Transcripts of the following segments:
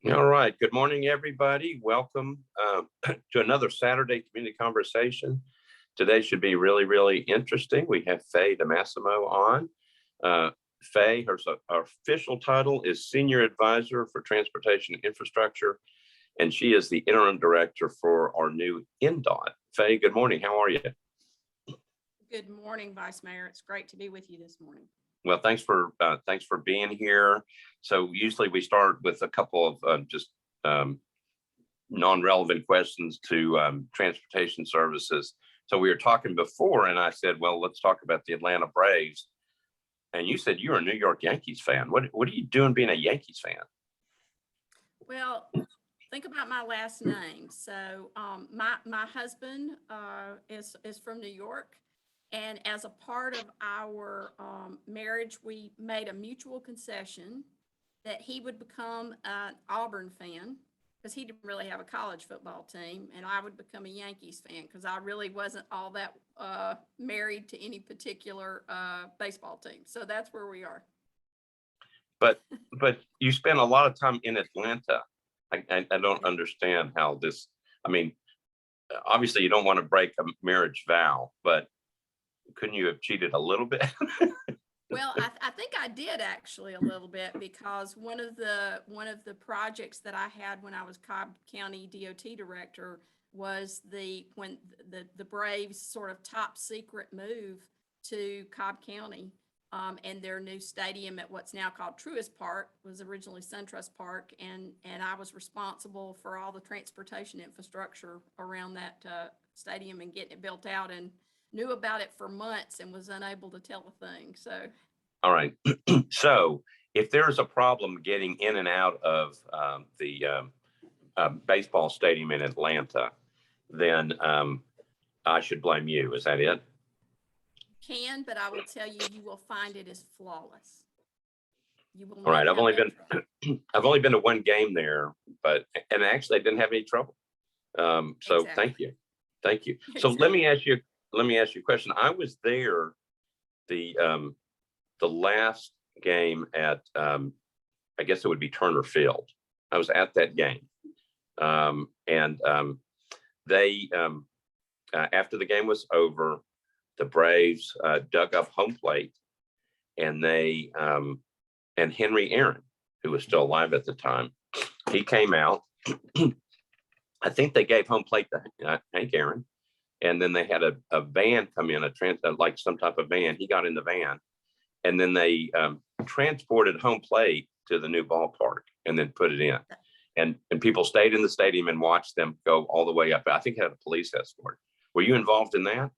All right. Good morning, everybody. Welcome to another Saturday Community Conversation. Today should be really, really interesting. We have Faye DeMassimo on. Faye, her official title is Senior Advisor for Transportation Infrastructure, and she is the Interim Director for our new NDOT. Faye, good morning. How are you? Good morning, Vice Mayor. It's great to be with you this morning. Well, thanks for being here. So usually we start with a couple of just non-relevant questions to transportation services. So we were talking before, and I said, well, let's talk about the Atlanta Braves. And you said you're a New York Yankees fan. What are you doing being a Yankees fan? Well, think about my last name. So my husband is from New York. And as a part of our marriage, we made a mutual concession that he would become an Auburn fan because he didn't really have a college football team, and I would become a Yankees fan because I really wasn't all that married to any particular baseball team. So that's where we are. But you spent a lot of time in Atlanta. I don't understand how this. I mean, obviously you don't want to break a marriage vow, but couldn't you have cheated a little bit? Well, I think I did actually a little bit because one of the projects that I had when I was Cobb County DOT director was when the Braves sort of top secret move to Cobb County, and their new stadium at what's now called Truist Park was originally SunTrust Park, and I was responsible for all the transportation infrastructure around that stadium and getting it built out, and knew about it for months and was unable to tell a thing. So, all right. So if there's a problem getting in and out of the baseball stadium in Atlanta, then I should blame you. Is that it? but I will tell you, you will find it is flawless. You will All right. not I've only have been trouble. I've only been to one game there, and actually I didn't have any trouble. So Exactly. thank you. So Exactly. let me ask you a question. I was there the last game at I guess it would be Turner Field. I was at that game, and they after the game was over, the Braves dug up home plate, and they and Henry Aaron, who was still alive at the time, he came out. I think they gave home plate to Hank Aaron, and then they had a van come in, like some type of van. He got in the van, and then they transported home plate to the new ballpark and then put it in. And people stayed in the stadium and watched them go all the way up. I think it had a police escort. Were you involved in that?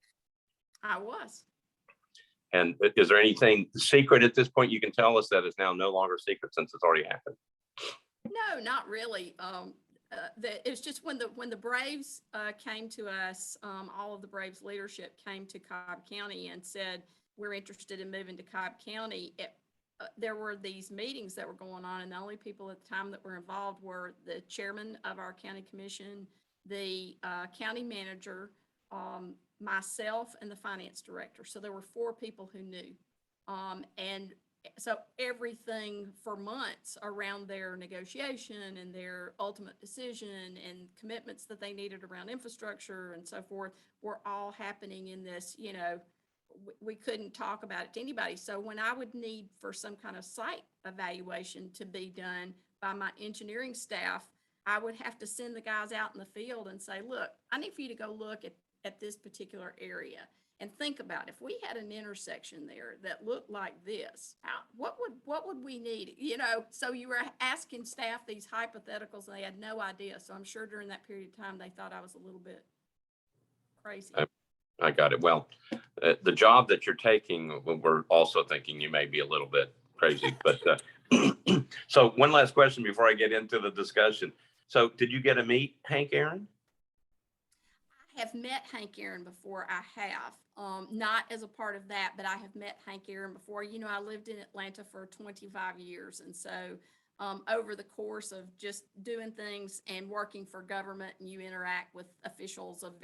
I was. And is there anything secret at this point you can tell us that is now no longer secret since it's already happened? No, not really. It's just when the Braves came to us, all of the Braves leadership came to Cobb County and said, we're interested in moving to Cobb County. There were these meetings that were going on, and the only people at the time that were involved were the chairman of our county commission, the county manager, myself, and the finance director. So there were 4 people who knew. And so everything for months around their negotiation and their ultimate decision and commitments that they needed around infrastructure and so forth were all happening in this, we couldn't talk about it to anybody. So when I would need for some kind of site evaluation to be done by my engineering staff, I would have to send the guys out in the field and say, look, I need for you to go look at this particular area. And think about if we had an intersection there that looked like this, what would we need? So you were asking staff these hypotheticals and they had no idea. So I'm sure during that period of time, they thought I was a little bit crazy. I got it. Well, the job that you're taking, we're also thinking you may be a little bit crazy. But so one last question before I get into the discussion. So did you get to meet Hank Aaron? I have met Hank Aaron before. I have, not as a part of that, but I have met Hank Aaron before. I lived in Atlanta for 25 years. And so over the course of just doing things and working for government, and you interact with officials of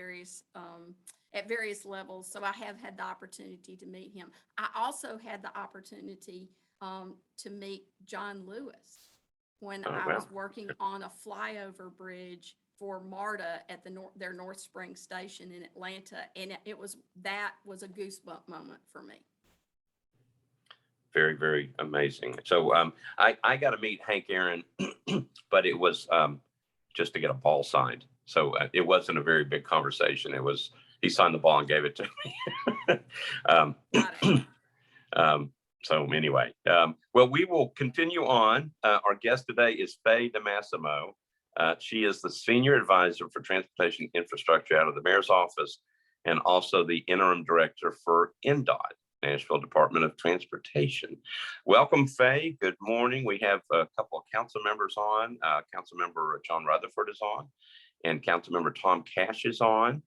at various levels. So I have had the opportunity to meet him. I also had the opportunity to meet John Lewis. when Oh, I wow. was working on a flyover bridge for MARTA at their North Springs station in Atlanta. And that was a goosebump moment for me. Very, very amazing. So I got to meet Hank Aaron, but it was just to get a ball signed. So it wasn't a very big conversation. He signed the ball and gave it to me. Got it. So anyway, well, we will continue on. Our guest today is Faye DeMassimo. She is the Senior Advisor for Transportation Infrastructure out of the Mayor's Office and also the Interim Director for NDOT, Nashville Department of Transportation. Welcome, Faye. Good morning. We have a couple of council members on. Councilmember John Rutherford is on, and Councilmember Tom Cash is on.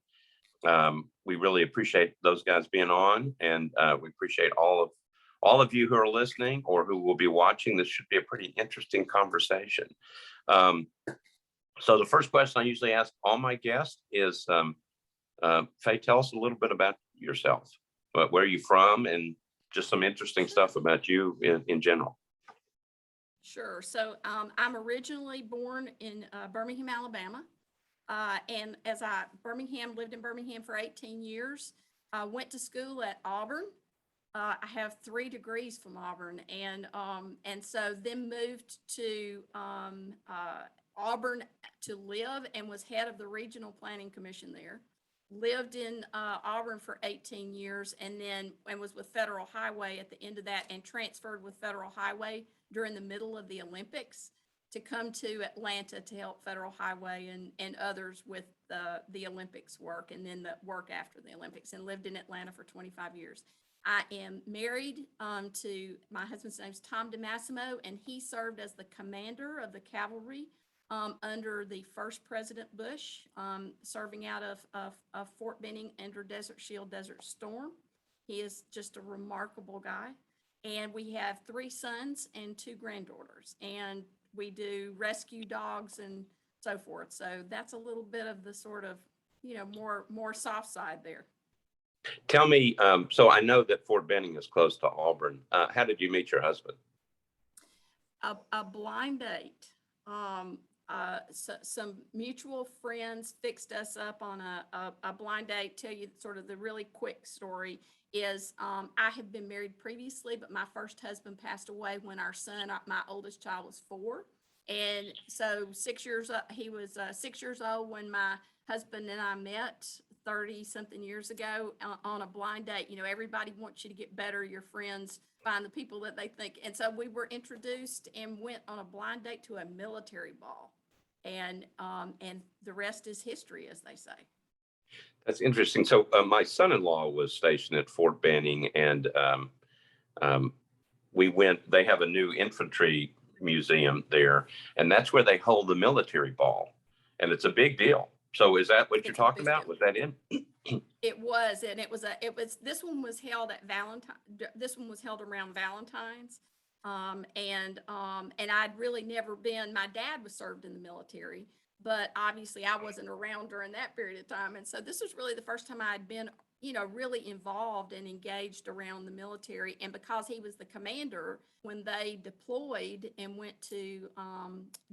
We really appreciate those guys being on, and we appreciate all of you who are listening or who will be watching. This should be a pretty interesting conversation. So the first question I usually ask all my guests is, Faye, tell us a little bit about yourself. Where are you from, and just some interesting stuff about you in general. Sure. So I'm originally born in Birmingham, Alabama. And lived in Birmingham for 18 years. Went to school at Auburn. I have 3 degrees from Auburn, and so then moved to Auburn to live, and was head of the Regional Planning Commission there. Lived in Auburn for 18 years, and was with Federal Highway at the end of that, and transferred with Federal Highway during the middle of the Olympics to come to Atlanta to help Federal Highway and others with the Olympics work, and then the work after the Olympics, and lived in Atlanta for 25 years. I am married to, my husband's name's Tom DeMassimo, and he served as the commander of the cavalry under the first President Bush, serving out of Fort Benning under Desert Shield, Desert Storm. He is just a remarkable guy. And we have 3 sons and 2 granddaughters. And we do rescue dogs and so forth. So that's a little bit of the sort of, more soft side there. Tell me, so I know that Fort Benning is close to Auburn. How did you meet your husband? A blind date. Some mutual friends fixed us up on a blind date. Tell you sort of the really quick story is I had been married previously, but my first husband passed away when my oldest child, was 4. And so 6 years, he was 6 years old when my husband and I met 30 something years ago on a blind date. Everybody wants you to get better. Your friends find the people that they think. And so we were introduced and went on a blind date to a military ball. And the rest is history, as they say. That's interesting. So my son-in-law was stationed at Fort Benning, and they have a new infantry museum there, and that's where they hold the military ball, and it's a big deal. So is that what you're talking about? Was that in? It was, and this one was held at this one was held around Valentine's. And I'd really never been, my dad was served in the military, but obviously I wasn't around during that period of time. And so this was really the first time I'd been, really involved and engaged around the military. And because he was the commander, when they deployed and went to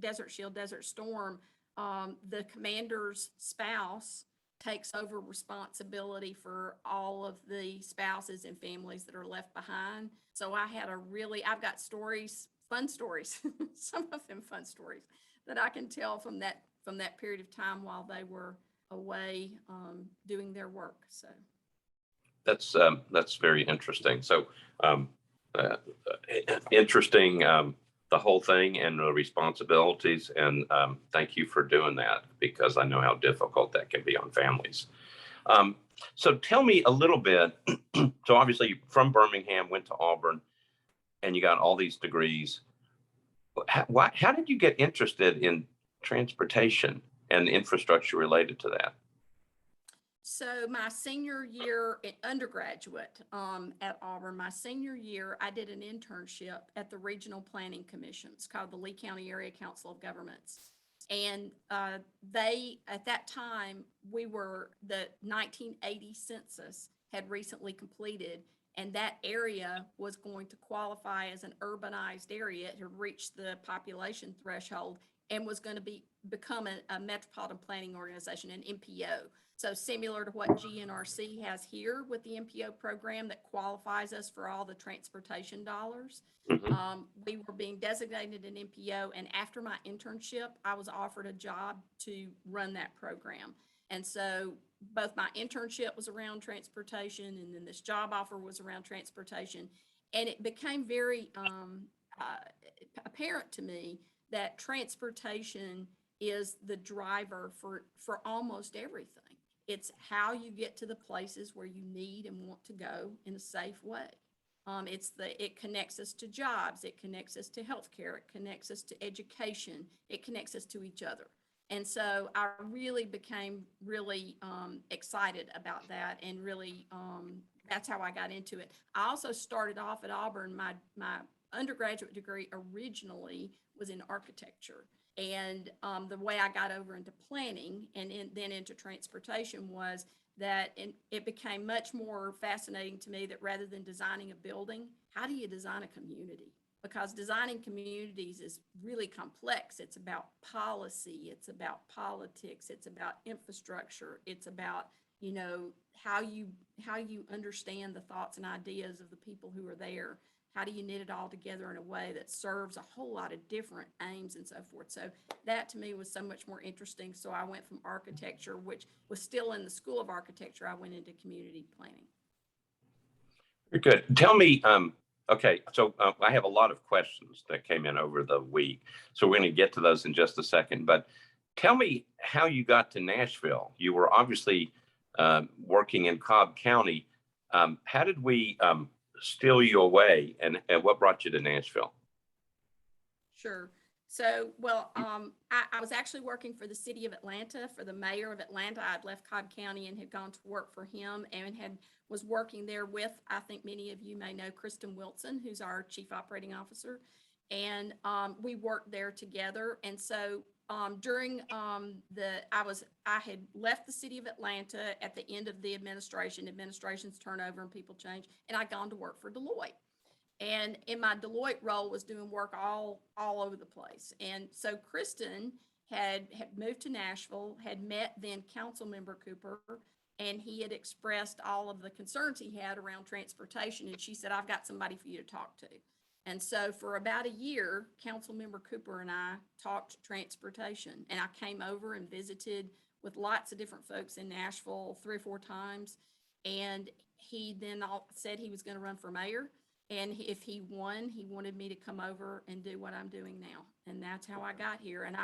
Desert Shield, Desert Storm, the commander's spouse takes over responsibility for all of the spouses and families that are left behind. So I've got stories, fun stories, some of them fun stories that I can tell from that period of time while they were away doing their work. So that's very interesting. So interesting, the whole thing and the responsibilities. And thank you for doing that, because I know how difficult that can be on families. So tell me a little bit. So obviously from Birmingham, went to Auburn, and you got all these degrees. How did you get interested in transportation and infrastructure related to that? So my senior year undergraduate at Auburn, my senior year, I did an internship at the Regional Planning Commission. It's called the Lee County Area Council of Governments. And at that time, the 1980 census had recently completed, And that area was going to qualify as an urbanized area. It had reached the population threshold and was going to become a metropolitan planning organization, an MPO. So similar to what GNRC has here with the MPO program that qualifies us for all the transportation dollars. We were being designated an MPO, and after my internship, I was offered a job to run that program. And so both my internship was around transportation, and then this job offer was around transportation. And it became very apparent to me that transportation is the driver for almost everything. It's how you get to the places where you need and want to go in a safe way. It connects us to jobs, it connects us to healthcare, it connects us to education, it connects us to each other. And so I really became really excited about that, and really that's how I got into it. I also started off at Auburn. My undergraduate degree originally was in architecture. And the way I got over into planning and then into transportation was that it became much more fascinating to me that rather than designing a building, how do you design a community? Because designing communities is really complex. It's about policy, it's about politics, it's about infrastructure, it's about, you know, how you understand the thoughts and ideas of the people who are there. How do you knit it all together in a way that serves a whole lot of different aims and so forth? So that to me was so much more interesting. So I went from architecture, which was still in the School of Architecture, I went into community planning. Very good. Tell me, okay, so I have a lot of questions that came in over the week. So we're going to get to those in just a second. But tell me how you got to Nashville. You were obviously working in Cobb County. How did we steal you away, and what brought you to Nashville? Sure. So, well, I was actually working for the city of Atlanta, for the mayor of Atlanta. I'd left Cobb County and had gone to work for him, and was working there with, I think many of you may know, Kristen Wilson, who's our chief operating officer. And we worked there together. And so during I had left the city of Atlanta at the end of the administration's turnover and people change, and I'd gone to work for Deloitte. And in my Deloitte role was doing work all over the place. And so Kristen had moved to Nashville, had met then council member Cooper, and he had expressed all of the concerns he had around transportation. And she said, I've got somebody for you to talk to. And so for about a year, Councilmember Cooper and I talked transportation, and I came over and visited with lots of different folks in Nashville 3 or 4 times. And he then said he was going to run for mayor. And if he won, he wanted me to come over and do what I'm doing now. And that's how I got here. And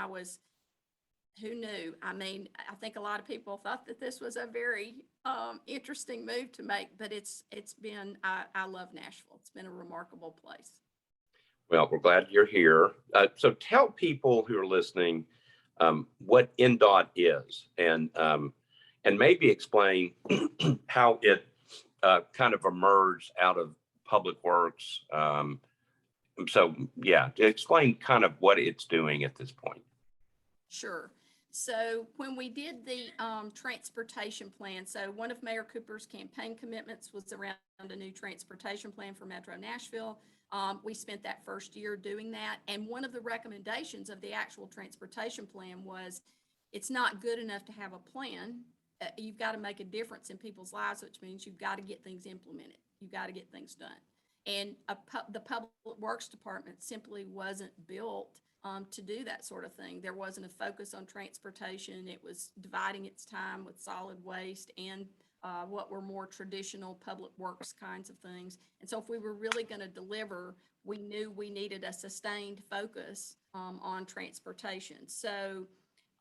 who knew? I mean, I think a lot of people thought that this was a very interesting move to make, but it's been, I love Nashville. It's been a remarkable place. Well, we're glad you're here. So tell people who are listening what NDOT is, and maybe explain how it kind of emerged out of Public Works. So yeah, explain kind of what it's doing at this point. Sure. So when we did the transportation plan, so one of Mayor Cooper's campaign commitments was around a new transportation plan for Metro Nashville. We spent that first year doing that. And one of the recommendations of the actual transportation plan was it's not good enough to have a plan. You've got to make a difference in people's lives, which means you've got to get things implemented. You've got to get things done. And the Public Works Department simply wasn't built to do that sort of thing. There wasn't a focus on transportation. It was dividing its time with solid waste and what were more traditional public works kinds of things. And so if we were really going to deliver, we knew we needed a sustained focus on transportation. So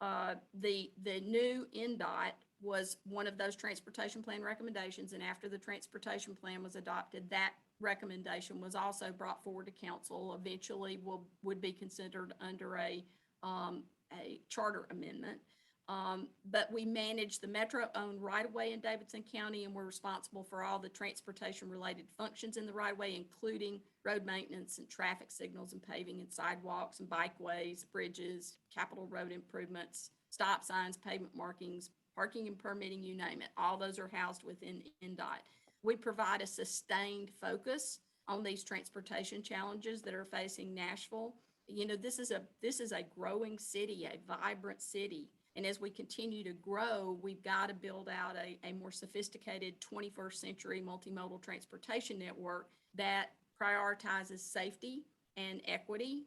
the new NDOT was one of those transportation plan recommendations. And after the transportation plan was adopted, that recommendation was also brought forward to council. Eventually would be considered under a charter amendment. But we manage the Metro-owned right-of-way in Davidson County, and we're responsible for all the transportation-related functions in the right-of-way, including road maintenance and traffic signals and paving and sidewalks and bikeways, bridges, capital road improvements, stop signs, pavement markings, parking and permitting, you name it. All those are housed within NDOT. we provide a sustained focus on these transportation challenges that are facing Nashville. You know, this is a growing city, a vibrant city. And as we continue to grow, we've got to build out a more sophisticated 21st century multimodal transportation network that prioritizes safety and equity,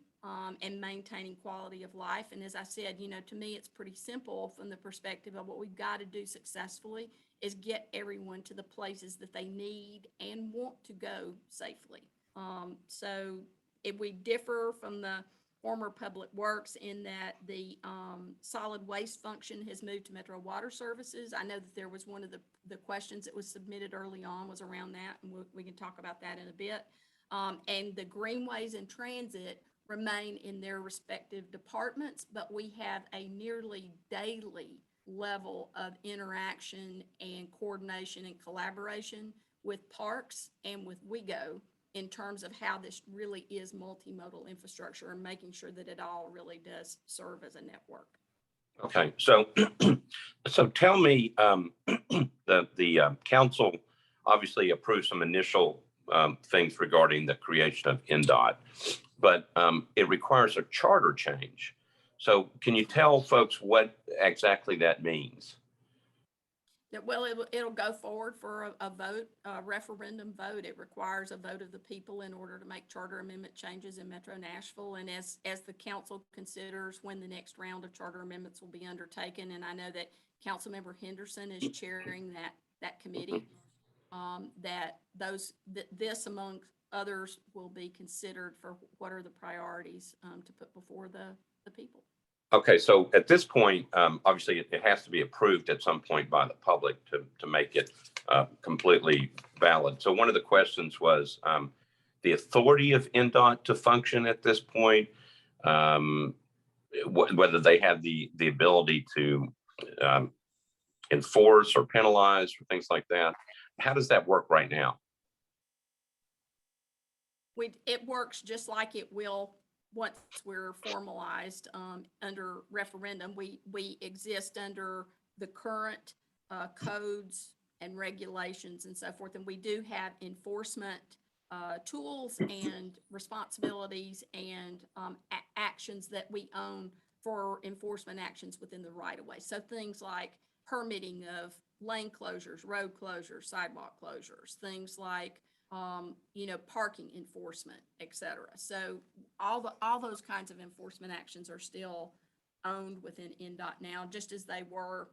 and maintaining quality of life. And as I said, you know, to me, it's pretty simple from the perspective of what we've got to do successfully is get everyone to the places that they need and want to go safely. So if we differ from the former Public Works in that the solid waste function has moved to Metro Water Services. I know that there was one of the questions that was submitted early on was around that, and we can talk about that in a bit. And the greenways and transit remain in their respective departments, but we have a nearly daily level of interaction and coordination and collaboration with parks and with WEGO in terms of how this really is multimodal infrastructure and making sure that it all really does serve as a network. Okay, so so tell me, the council obviously approved some initial things regarding the creation of NDOT, but it requires a charter change. So can you tell folks what exactly that means? Well, it'll go forward for a vote, a referendum vote. It requires a vote of the people in order to make charter amendment changes in Metro Nashville. And as the council considers when the next round of charter amendments will be undertaken, and I know that Councilmember Henderson is chairing that committee, this among others will be considered for what are the priorities to put before the people. Okay, so at this point, obviously it has to be approved at some point by the public to make it completely valid. So one of the questions was the authority of NDOT to function at this point, whether they have the ability to enforce or penalize or things like that. How does that work right now? It works just like it will once we're formalized under referendum. We exist under the current codes and regulations and so forth, and we do have enforcement tools and responsibilities and actions that we own for enforcement actions within the right of way. So things like permitting of lane closures, road closures, sidewalk closures, things like parking enforcement, et cetera. So all those kinds of enforcement actions are still owned within NDOT now, just as they were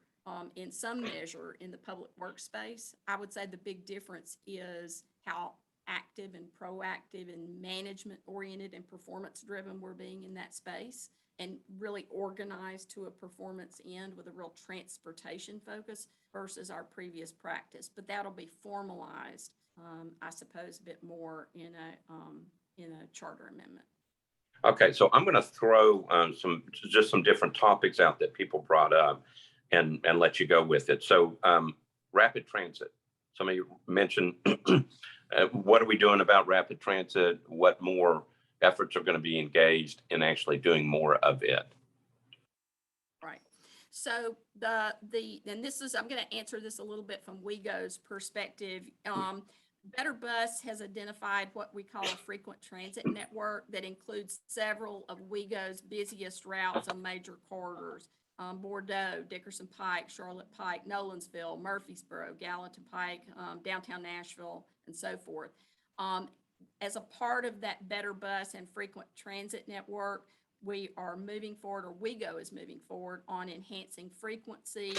in some measure in the public workspace. I would say the big difference is how active and proactive and management oriented and performance driven we're being in that space, and really organized to a performance end with a real transportation focus versus our previous practice. But that'll be formalized, I suppose, a bit more in a charter amendment. Okay, so I'm going to throw some different topics out that people brought up, and let you go with it. So rapid transit. Somebody mentioned what are we doing about rapid transit? What more efforts are going to be engaged in actually doing more of it? Right. So and this is, I'm going to answer this a little bit from WEGO's perspective. Better Bus has identified what we call a frequent transit network that includes several of WEGO's busiest routes on major corridors: Bordeaux, Dickerson Pike, Charlotte Pike, Nolensville, Murfreesboro, Gallatin Pike, downtown Nashville, and so forth. As a part of that Better Bus and frequent transit network, we are moving forward, or WEGO is moving forward, on enhancing frequency,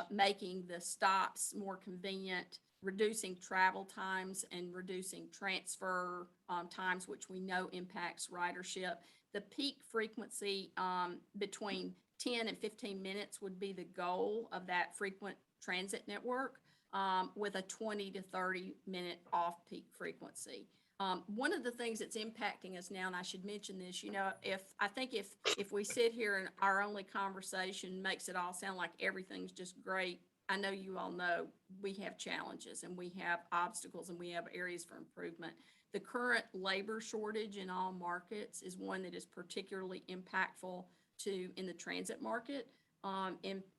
making the stops more convenient, reducing travel times, and reducing transfer times, which we know impacts ridership. The peak frequency between 10 and 15 minutes would be the goal of that frequent transit network, with a 20 to 30 minute off-peak frequency. One of the things that's impacting us now, and I should mention this, if we sit here and our only conversation makes it all sound like everything's just great, I know you all know we have challenges and we have obstacles and we have areas for improvement. The current labor shortage in all markets is one that is particularly impactful in the transit market.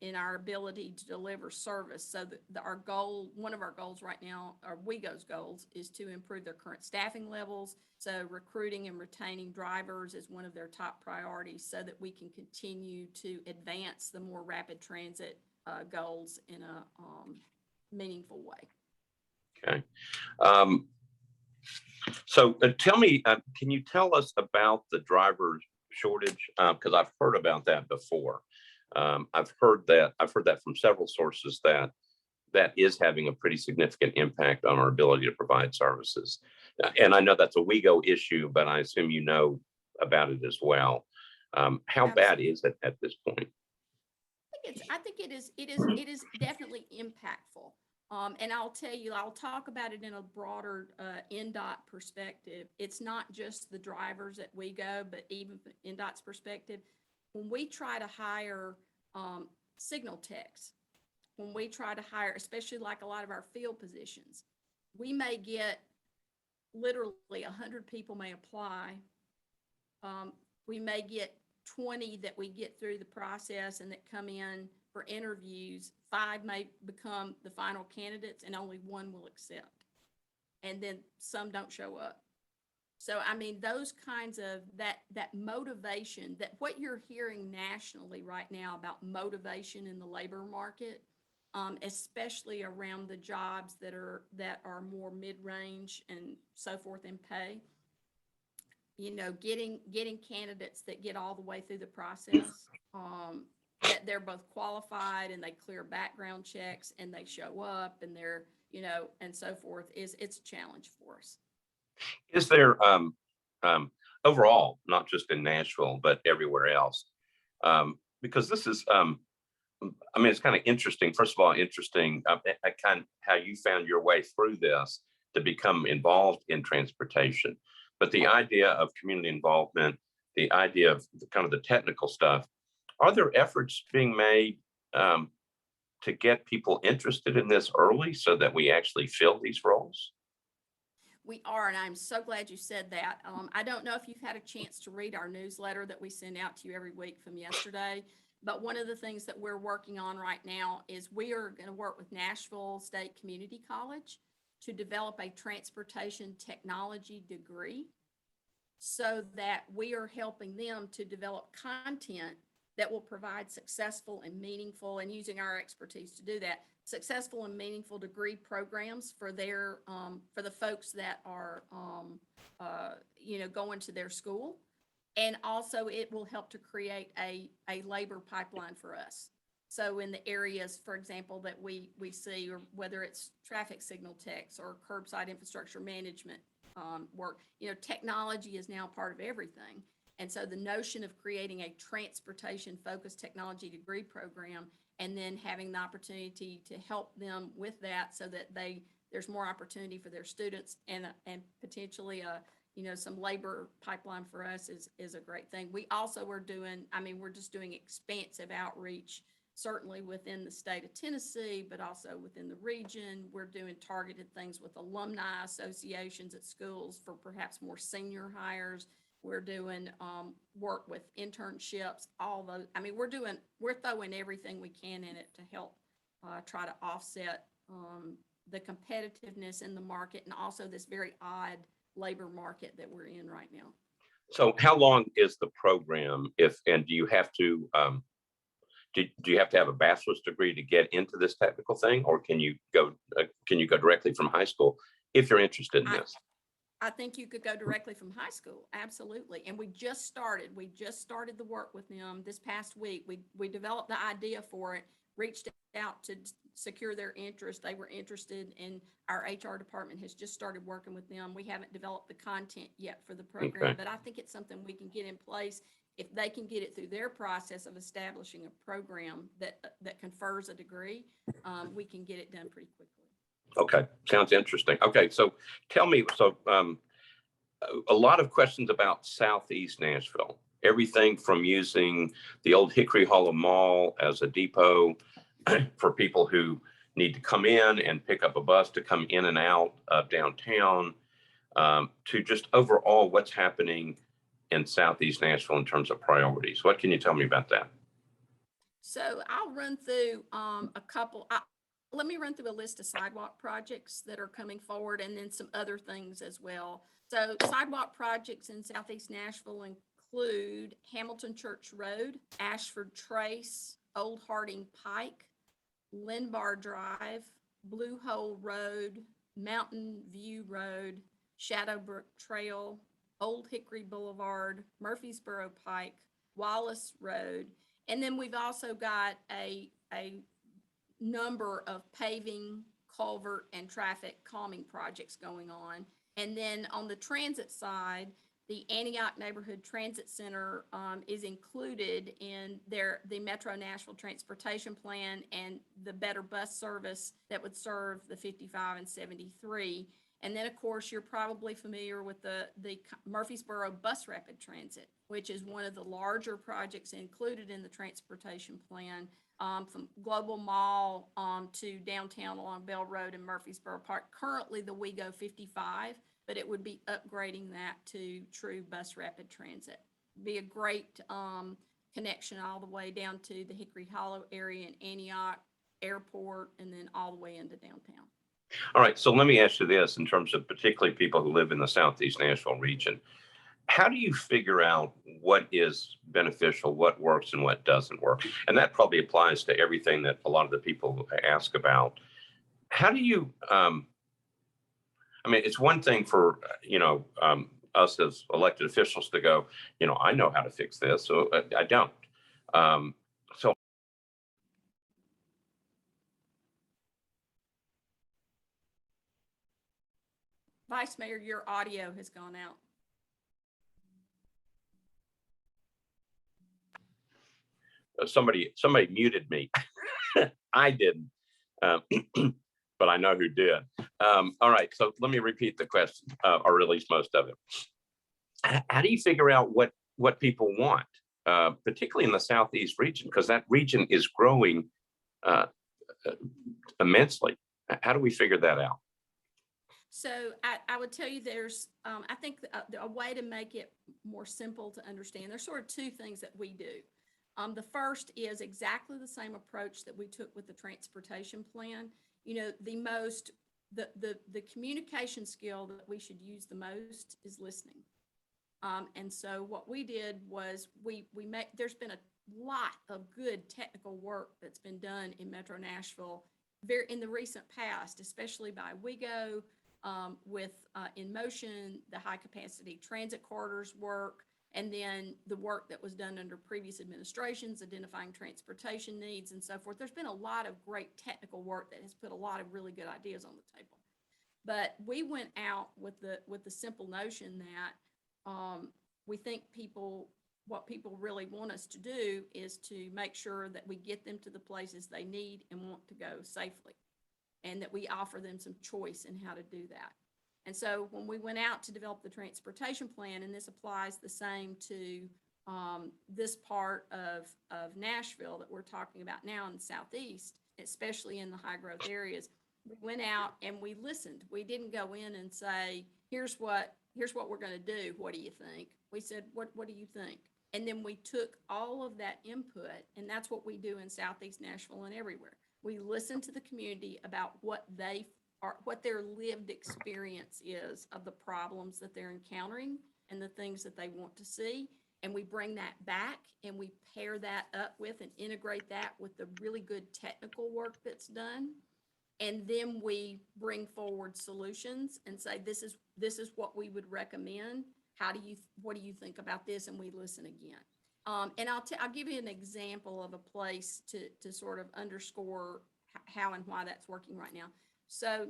in our ability to deliver service. So our goal, one of our goals right now, or WeGo's goals, is to improve their current staffing levels. So recruiting and retaining drivers is one of their top priorities, so that we can continue to advance the more rapid transit goals in a meaningful way. Okay. So tell me, can you tell us about the driver shortage? Because I've heard about that before. I've heard that from several sources that is having a pretty significant impact on our ability to provide services. And I know that's a WeGo issue, but I assume you know about it as well. How bad is it at this point? I think it is definitely impactful. And I'll tell you, I'll talk about it in a broader NDOT perspective. It's not just the drivers at WeGo, but even NDOT's perspective. When we try to hire signal techs, when we try to hire, especially like a lot of our field positions, we may get literally 100 people may apply. We may get 20 that we get through the process and that come in for interviews. 5 may become the final candidates, and only 1 will accept. And then some don't show up. So, I mean, those kinds of that motivation, that what you're hearing nationally right now about motivation in the labor market, especially around the jobs that are more mid-range and so forth in pay, you know, getting candidates that get all the way through the process, that they're both qualified and they clear background checks and they show up and they're, you know, and so forth, it's a challenge for us. Is there overall, not just in Nashville, but everywhere else? Because this is, I mean, it's kind of interesting. First of all, interesting kind of how you found your way through this to become involved in transportation. But the idea of community involvement, the idea of kind of the technical stuff, are there efforts being made to get people interested in this early so that we actually fill these roles? We are, and I'm so glad you said that. I don't know if you've had a chance to read our newsletter that we send out to you every week from yesterday, but one of the things that we're working on right now is we are going to work with Nashville State Community College to develop a transportation technology degree, so that we are helping them to develop content that will provide successful and meaningful, and using our expertise to do that, successful and meaningful degree programs for their for the folks that are you know, going to their school. And also it will help to create a labor pipeline for us. So in the areas, for example, that we see, or whether it's traffic signal techs or curbside infrastructure management work, you know, technology is now part of everything. And so the notion of creating a transportation-focused technology degree program, and then having the opportunity to help them with that, so that there's more opportunity for their students, and potentially you know, some labor pipeline for us is a great thing. We also are doing, I mean, we're just doing expansive outreach, certainly within the state of Tennessee, but also within the region. We're doing targeted things with alumni associations at schools for perhaps more senior hires. We're doing work with internships, all those. I mean, we're throwing everything we can in it to help try to offset the competitiveness in the market, and also this very odd labor market that we're in right now. So how long is the program, and do you have to do you have to have a bachelor's degree to get into this technical thing, or can you go directly from high school if you're interested in this? I think you could go directly from high school. Absolutely. And we just started the work with them this past week. We developed the idea for it, reached out to secure their interest. They were interested, and our HR department has just started working with them. We haven't developed the content yet for the program, but I think it's something we can get in place. If they can get it through their process of establishing a program that confers a degree, we can get it done pretty quickly. Okay, sounds interesting. Okay, so tell me, a lot of questions about Southeast Nashville, everything from using the old Hickory Hollow Mall as a depot for people who need to come in and pick up a bus to come in and out of downtown, to just overall what's happening in Southeast Nashville in terms of priorities. What can you tell me about that? So I'll run through a couple. Let me run through a list of sidewalk projects that are coming forward and then some other things as well. So sidewalk projects in Southeast Nashville include Hamilton Church Road, Ashford Trace, Old Harding Pike, Linbar Drive, Blue Hole Road, Mountain View Road, Shadowbrook Trail, Old Hickory Boulevard, Murfreesboro Pike, Wallace Road. And then we've also got a number of paving, culvert, and traffic calming projects going on. And then on the transit side, the Antioch Neighborhood Transit Center is included in the Metro Nashville Transportation Plan and the better bus service that would serve the 55 and 73. And then, of course, you're probably familiar with the Murfreesboro Bus Rapid Transit, which is one of the larger projects included in the transportation plan, from Global Mall to downtown along Bell Road and Murfreesboro Park. Currently, the WeGo 55, but it would be upgrading that to true bus rapid transit. Be a great connection all the way down to the Hickory Hollow area in Antioch Airport, and then all the way into downtown. All right, so let me ask you this in terms of particularly people who live in the Southeast Nashville region. How do you figure out what is beneficial, what works and what doesn't work? And that probably applies to everything that a lot of the people ask about. How do you, I mean, it's one thing for, us as elected officials to go, I know how to fix this, so I don't. So Vice Mayor, your audio has gone out. somebody muted me. I didn't, but I know who did. All right, so let me repeat the question, or at least most of it. How do you figure out what people want, particularly in the Southeast region, because that region is growing immensely? How do we figure that out? So I would tell you there's, I think a way to make it more simple to understand, there's sort of two things that we do. The first is exactly the same approach that we took with the transportation plan. The communication skill that we should use the most is listening. And so what we did was there's been a lot of good technical work that's been done in Metro Nashville in the recent past, especially by WeGo, with In Motion, the high capacity transit corridors work, and then the work that was done under previous administrations, identifying transportation needs and so forth. There's been a lot of great technical work that has put a lot of really good ideas on the table. But we went out with the simple notion that we think what people really want us to do is to make sure that we get them to the places they need and want to go safely, and that we offer them some choice in how to do that. And so when we went out to develop the transportation plan, and this applies the same to this part of Nashville that we're talking about now in the Southeast, especially in the high growth areas, we went out and we listened. We didn't go in and say, here's what we're going to do. What do you think? We said, what do you think? And then we took all of that input, and that's what we do in Southeast Nashville and everywhere. We listen to the community about what their lived experience is of the problems that they're encountering and the things that they want to see. And we bring that back and we pair that up with and integrate that with the really good technical work that's done. And then we bring forward solutions and say, this is what we would recommend. What do you think about this? And we listen again. And I'll give you an example of a place to sort of underscore how and why that's working right now. So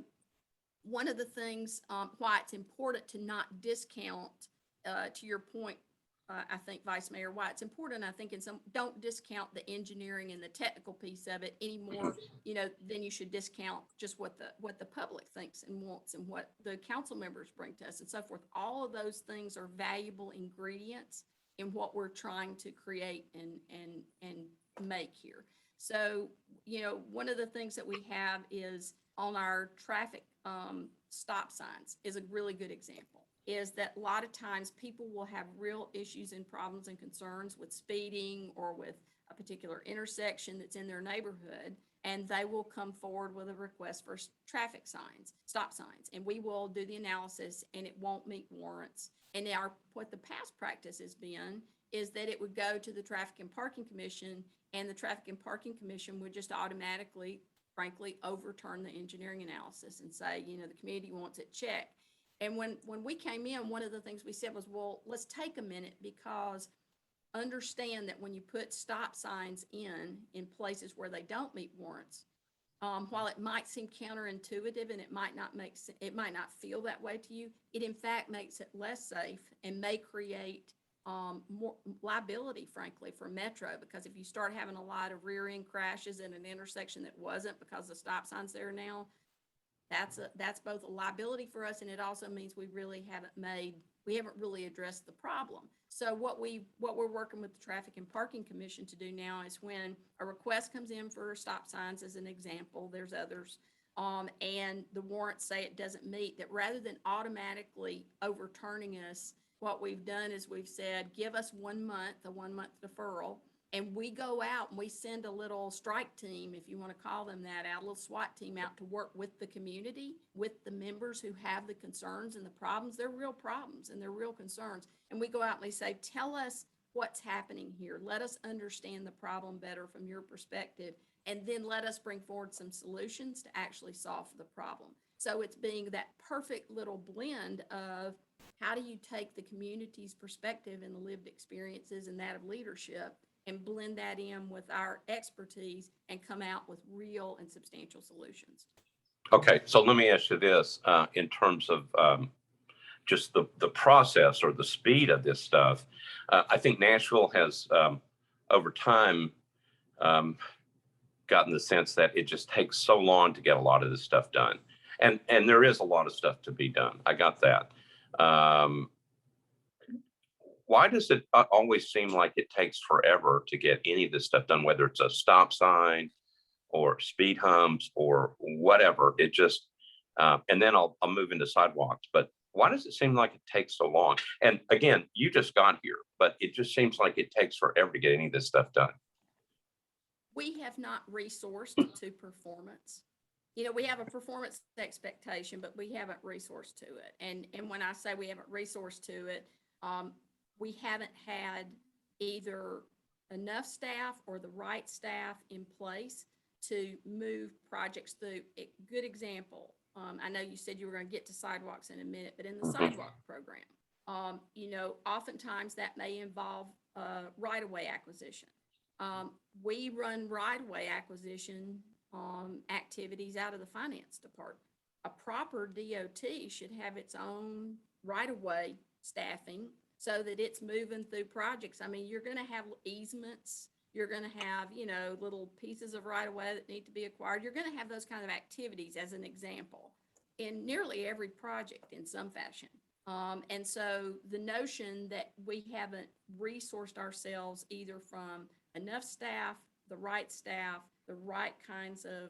one of the things why it's important to not discount, to your point, I think, Vice Mayor, why it's important, I think, don't discount the engineering and the technical piece of it any more, than you should discount just what the public thinks and wants and what the council members bring to us and so forth. All of those things are valuable ingredients in what we're trying to create and make here. So, one of the things that we have is on our traffic stop signs is a really good example, is that a lot of times people will have real issues and problems and concerns with speeding or with a particular intersection that's in their neighborhood, and they will come forward with a request for traffic signs, stop signs, and we will do the analysis, and it won't meet warrants. And what the past practice has been is that it would go to the Traffic and Parking Commission, and the Traffic and Parking Commission would just automatically, frankly, overturn the engineering analysis and say, the community wants it checked. And when we came in, one of the things we said was, well, let's take a minute, because understand that when you put stop signs in places where they don't meet warrants, while it might seem counterintuitive and it might not feel that way to you, it in fact makes it less safe and may create more liability, frankly, for Metro, because if you start having a lot of rear end crashes in an intersection that wasn't because the stop signs there now, that's both a liability for us, and it also means we haven't really addressed the problem. So what we're working with the Traffic and Parking Commission to do now is, when a request comes in for stop signs, as an example, there's others, and the warrants say it doesn't meet, that rather than automatically overturning us, what we've done is we've said, give us a 1 month deferral, and we go out and we send a little strike team, if you want to call them that, a little SWAT team out to work with the community, with the members who have the concerns and the problems. They're real problems and they're real concerns. And we go out and we say, tell us what's happening here. Let us understand the problem better from your perspective, and then let us bring forward some solutions to actually solve the problem. So it's being that perfect little blend of, how do you take the community's perspective and the lived experiences and that of leadership, and blend that in with our expertise and come out with real and substantial solutions. Okay, so let me ask you this, in terms of just the process or the speed of this stuff. I think Nashville has, over time, gotten the sense that it just takes so long to get a lot of this stuff done. And there is a lot of stuff to be done. I got that. Why does it always seem like it takes forever to get any of this stuff done, whether it's a stop sign or speed humps or whatever? It just, and then I'll move into sidewalks, but why does it seem like it takes so long? And again, you just got here, but it just seems like it takes forever to get any of this stuff done. We have not resourced to performance. We have a performance expectation, but we haven't resourced to it. And when I say we haven't resourced to it, we haven't had either enough staff or the right staff in place to move projects through. Good example. I know you said you were going to get to sidewalks in a minute, but in the sidewalk program, oftentimes that may involve right-of-way acquisition. We run right-of-way acquisition activities out of the finance department. A proper DOT should have its own right-of-way staffing so that it's moving through projects. I mean, you're going to have easements. You're going to have, little pieces of right-of-way that need to be acquired. You're going to have those kind of activities, as an example, in nearly every project in some fashion. And so the notion that we haven't resourced ourselves either from enough staff, the right kinds of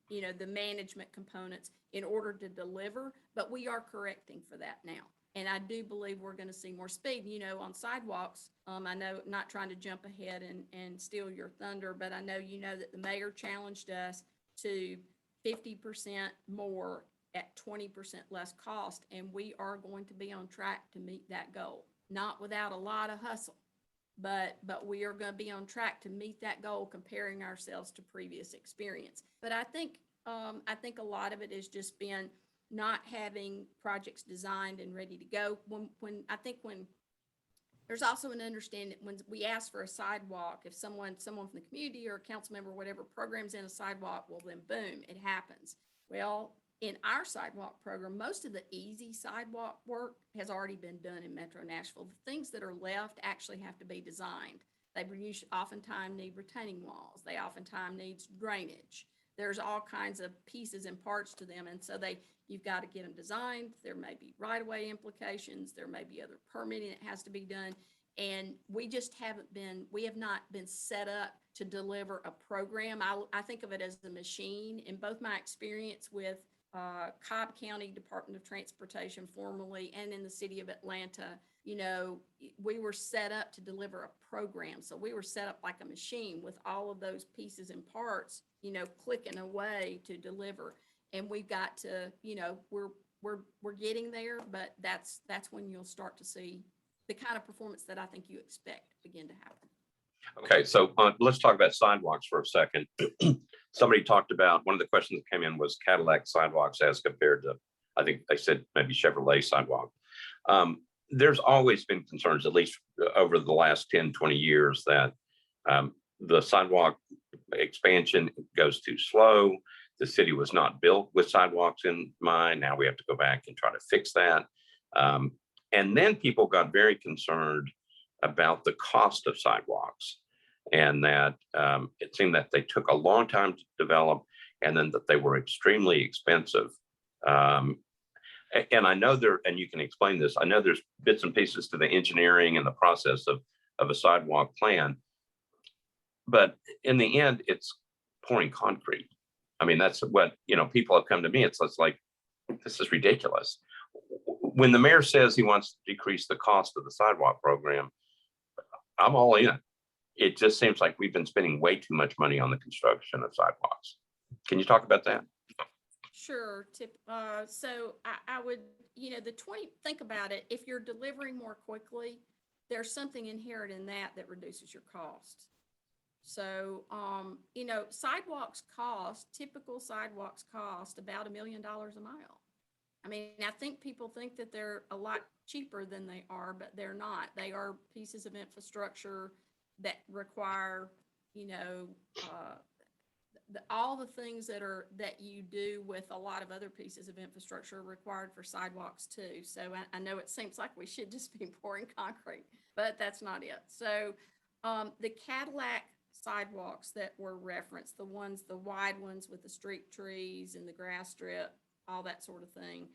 the management components in order to deliver, but we are correcting for that now. And I do believe we're going to see more speed, on sidewalks. I know, not trying to jump ahead and steal your thunder, but I know that the mayor challenged us to 50% more at 20% less cost, and we are going to be on track to meet that goal. Not without a lot of hustle, but we are going to be on track to meet that goal, comparing ourselves to previous experience. But I think a lot of it has just been not having projects designed and ready to go. When there's also an understanding that when we ask for a sidewalk, if someone from the community or a council member or whatever programs in a sidewalk, well, then boom, it happens. Well, in our sidewalk program, most of the easy sidewalk work has already been done in Metro Nashville. The things that are left actually have to be designed. They oftentimes need retaining walls. They oftentimes need drainage. There's all kinds of pieces and parts to them. And so you've got to get them designed. There may be right-of-way implications. There may be other permitting that has to be done. And we have not been set up to deliver a program. I think of it as the machine. In both my experience with Cobb County Department of Transportation formerly and in the city of Atlanta, we were set up to deliver a program. So we were set up like a machine with all of those pieces and parts, clicking away to deliver. And we've got to, we're getting there, but that's when you'll start to see the kind of performance that I think you expect begin to happen. Okay, so let's talk about sidewalks for a second. Somebody talked about, one of the questions that came in was Cadillac sidewalks as compared to, I think they said maybe Chevrolet sidewalk. There's always been concerns, at least over the last 10, 20 years, that the sidewalk expansion goes too slow. The city was not built with sidewalks in mind. Now we have to go back and try to fix that. And then people got very concerned about the cost of sidewalks, and that it seemed that they took a long time to develop, and then that they were extremely expensive. And I know and you can explain this, I know there's bits and pieces to the engineering and the process of a sidewalk plan, but in the end, it's pouring concrete. I mean, that's what, people have come to me. It's like, this is ridiculous. When the mayor says he wants to decrease the cost of the sidewalk program, I'm all in. It just seems like we've been spending way too much money on the construction of sidewalks. Can you talk about that? Sure. So I would, think about it. If you're delivering more quickly, there's something inherent in that reduces your cost. So, typical sidewalks cost about $1 million a mile. I mean, I think people think that they're a lot cheaper than they are, but they're not. They are pieces of infrastructure that require, all the things that you do with a lot of other pieces of infrastructure are required for sidewalks too. So I know it seems like we should just be pouring concrete, but that's not it. So the Cadillac sidewalks that were referenced, the wide ones with the street trees and the grass strip, all that sort of thing,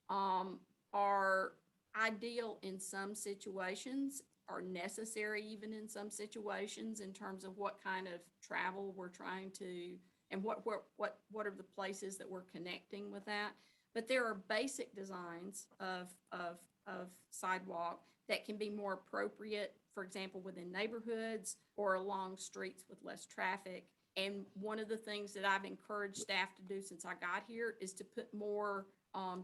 are ideal in some situations, are necessary even in some situations in terms of what kind of travel we're trying to, and what are the places that we're connecting with that. But there are basic designs of sidewalk that can be more appropriate, for example, within neighborhoods or along streets with less traffic. And one of the things that I've encouraged staff to do since I got here is to put more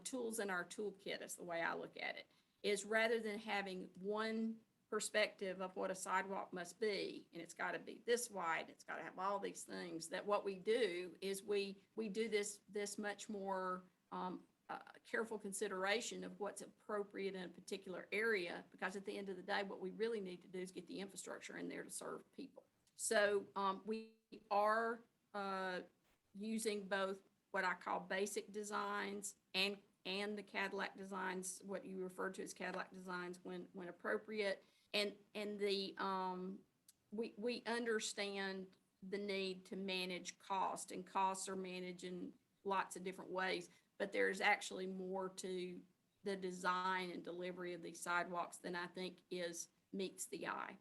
tools in our toolkit, is the way I look at it, is rather than having one perspective of what a sidewalk must be, and it's got to be this wide, it's got to have all these things, that what we do is we do this much more careful consideration of what's appropriate in a particular area, because at the end of the day, what we really need to do is get the infrastructure in there to serve people. So we are using both what I call basic designs and the Cadillac designs, what you refer to as Cadillac designs when appropriate. And we understand the need to manage cost, and costs are managed in lots of different ways, but there's actually more to the design and delivery of these sidewalks than I think meets the eye.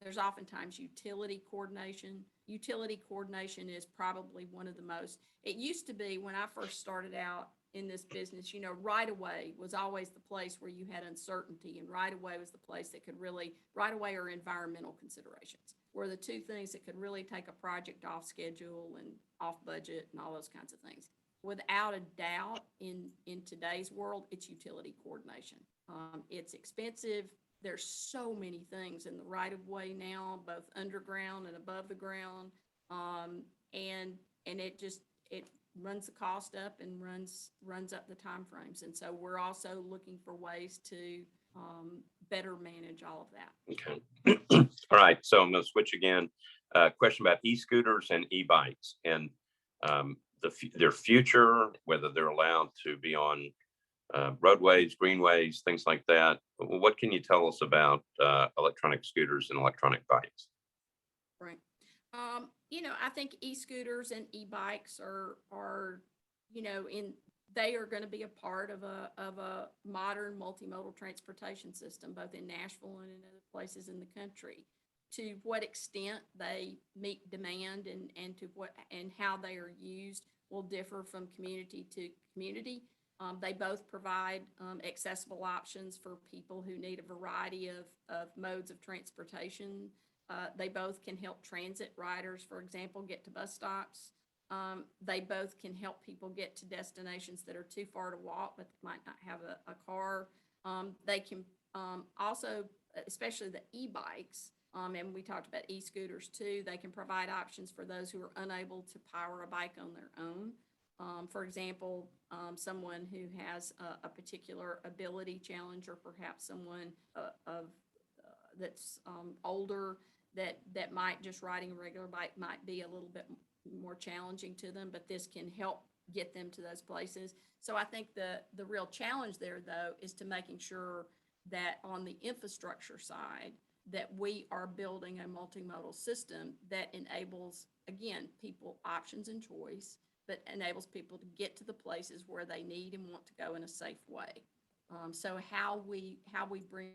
There's oftentimes utility coordination. Utility coordination is probably one of the most, it used to be when I first started out in this business, right of way was always the place where you had uncertainty, and right of way was the place that could really, right of way or environmental considerations were the two things that could really take a project off schedule and off budget and all those kinds of things. Without a doubt, in today's world, it's utility coordination. It's expensive. There's so many things in the right of way now, both underground and above the ground, and it runs the cost up and runs up the time frames. And so we're also looking for ways to better manage all of that. Okay. All right. So I'm going to switch again. Question about e-scooters and e-bikes and their future, whether they're allowed to be on roadways, greenways, things like that. What can you tell us about electronic scooters and electronic bikes? Right. I think e-scooters and e-bikes are they are going to be a part of a modern multimodal transportation system, both in Nashville and in other places in the country. To what extent they meet demand and how they are used will differ from community to community. They both provide accessible options for people who need a variety of modes of transportation. They both can help transit riders, for example, get to bus stops. They both can help people get to destinations that are too far to walk, but might not have a car. They can also, especially the e-bikes, and we talked about e-scooters too, they can provide options for those who are unable to power a bike on their own. For example, someone who has a particular ability challenge, or perhaps someone that's older that might just riding a regular bike might be a little bit more challenging to them, but this can help get them to those places. So I think the real challenge there, though, is to making sure that on the infrastructure side, that we are building a multimodal system that enables, again, people options and choice, but enables people to get to the places where they need and want to go in a safe way. So how we bring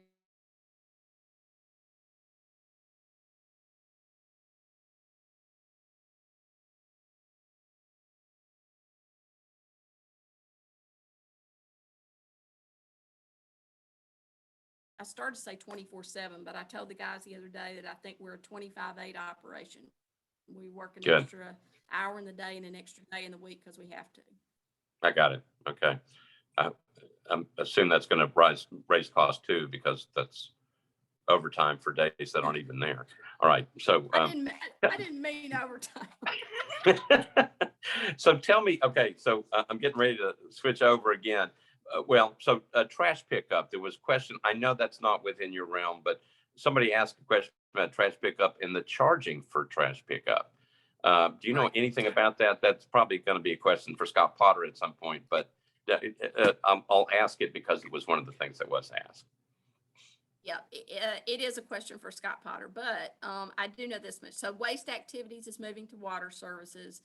I started to say 24/7, but I told the guys the other day that I think we're a 25/8 operation. We work an Good. extra hour in the day and an extra day in the week because we have to. I got it. Okay. I, I assume that's going to raise costs too, because that's overtime for days that aren't even there. All right. So, I didn't mean overtime. so tell me, okay, so I'm getting ready to switch over again. So trash pickup, there was a question. I know that's not within your realm, but somebody asked a question about trash pickup and the charging for trash pickup. Do you know Right. anything about that? That's probably going to be a question for Scott Potter at some point, but I'll ask it because it was one of the things that was asked. Yeah, it is a question for Scott Potter, but I do know this much. So waste activities is moving to water services.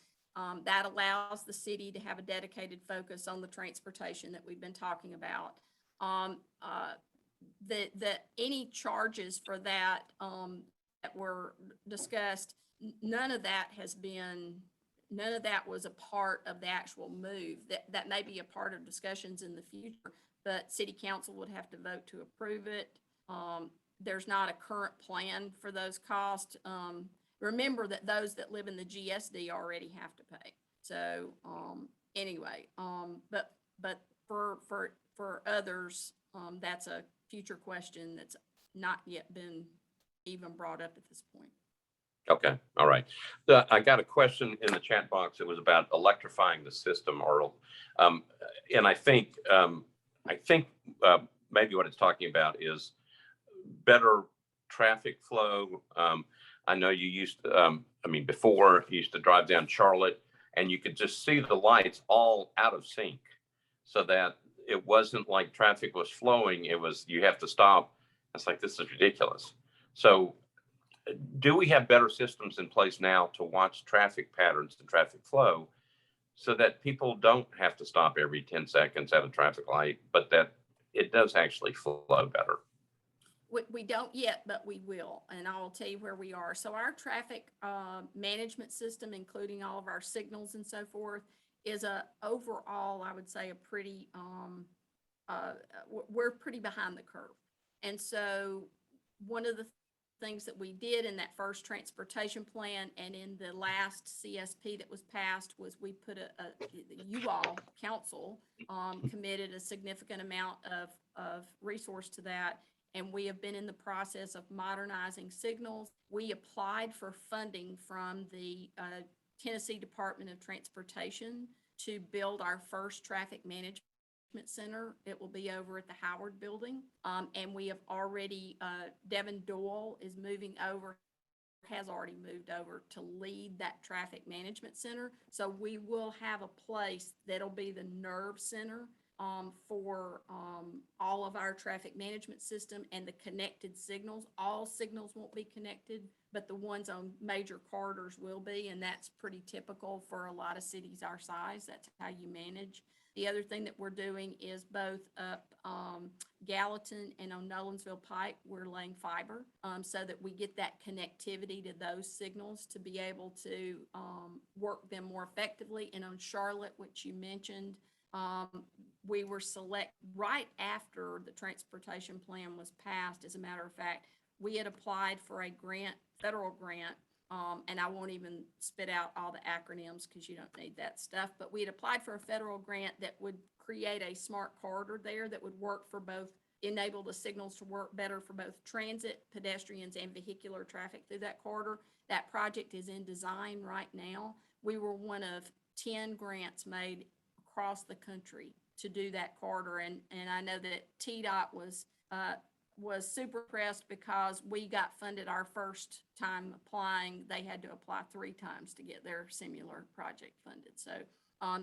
That allows the city to have a dedicated focus on the transportation that we've been talking about. Any charges for that that were discussed, none of that was a part of the actual move. That may be a part of discussions in the future, but city council would have to vote to approve it. There's not a current plan for those costs. Remember that those that live in the GSD already have to pay. So anyway, but for others, that's a future question that's not yet been even brought up at this point. Okay, all right. I got a question in the chat box. It was about electrifying the system, Earl. And I think maybe what it's talking about is better traffic flow. I know you used to, before you used to drive down Charlotte and you could just see the lights all out of sync, so that it wasn't like traffic was flowing. It was, you have to stop. It's like, this is ridiculous. So do we have better systems in place now to watch traffic patterns and traffic flow so that people don't have to stop every 10 seconds at a traffic light, but that it does actually flow better? We don't yet, but we will, and I'll tell you where we are. So our traffic management system, including all of our signals and so forth, is overall, I would say, a pretty, we're pretty behind the curve. And so one of the things that we did in that first transportation plan and in the last CSP that was passed was we put you all, council, committed a significant amount of resource to that. And we have been in the process of modernizing signals. We applied for funding from the Tennessee Department of Transportation to build our first traffic management center. It will be over at the Howard Building. And we have already, Devin Doyle is has already moved over to lead that traffic management center. So we will have a place that'll be the nerve center for all of our traffic management system and the connected signals. All signals won't be connected, but the ones on major corridors will be, and that's pretty typical for a lot of cities our size. That's how you manage. The other thing that we're doing is both up Gallatin and on Nolensville Pike, we're laying fiber so that we get that connectivity to those signals to be able to work them more effectively. And on Charlotte, which you mentioned, we were right after the transportation plan was passed. As a matter of fact, we had applied for a grant, federal grant, and I won't even spit out all the acronyms because you don't need that stuff, but we had applied for a federal grant that would create a smart corridor there that would work for both, enable the signals to work better for both transit, pedestrians, and vehicular traffic through that corridor. That project is in design right now. We were one of 10 grants made across the country to do that corridor. And I know that TDOT was super impressed because we got funded our first time applying. They had to apply 3 times to get their similar project funded.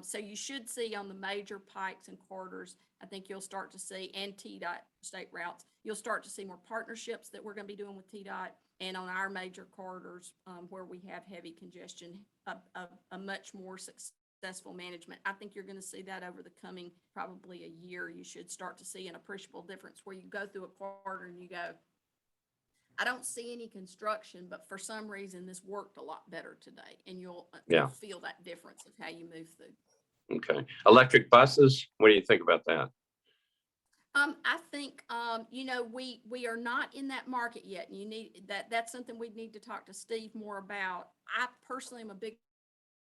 So you should see on the major pikes and corridors, I think you'll start to see, and TDOT state routes, you'll start to see more partnerships that we're going to be doing with TDOT. And on our major corridors where we have heavy congestion, a much more successful management. I think you're going to see that over the coming probably a year. You should start to see an appreciable difference where you go through a corridor and you go, I don't see any construction, but for some reason this worked a lot better today. And you'll feel that difference of how you move through. Okay. Electric buses, what do you think about that? I think, we are not in that market yet. And that's something we need to talk to Steve more about. I personally am a big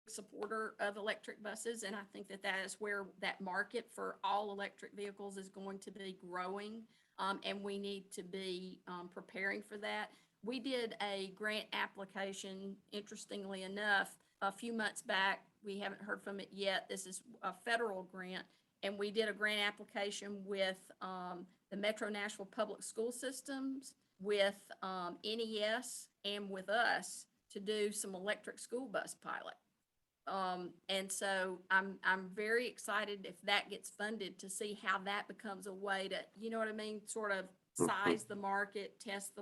supporter of electric buses, and I think that is where that market for all electric vehicles is going to be growing, and we need to be preparing for that. We did a grant application, interestingly enough, a few months back. We haven't heard from it yet. This is a federal grant, and we did a grant application with the Metro Nashville Public School Systems, with NES, and with us to do some electric school bus pilot. And so I'm very excited if that gets funded to see how that becomes a way to, you know what I mean, sort of size the market, test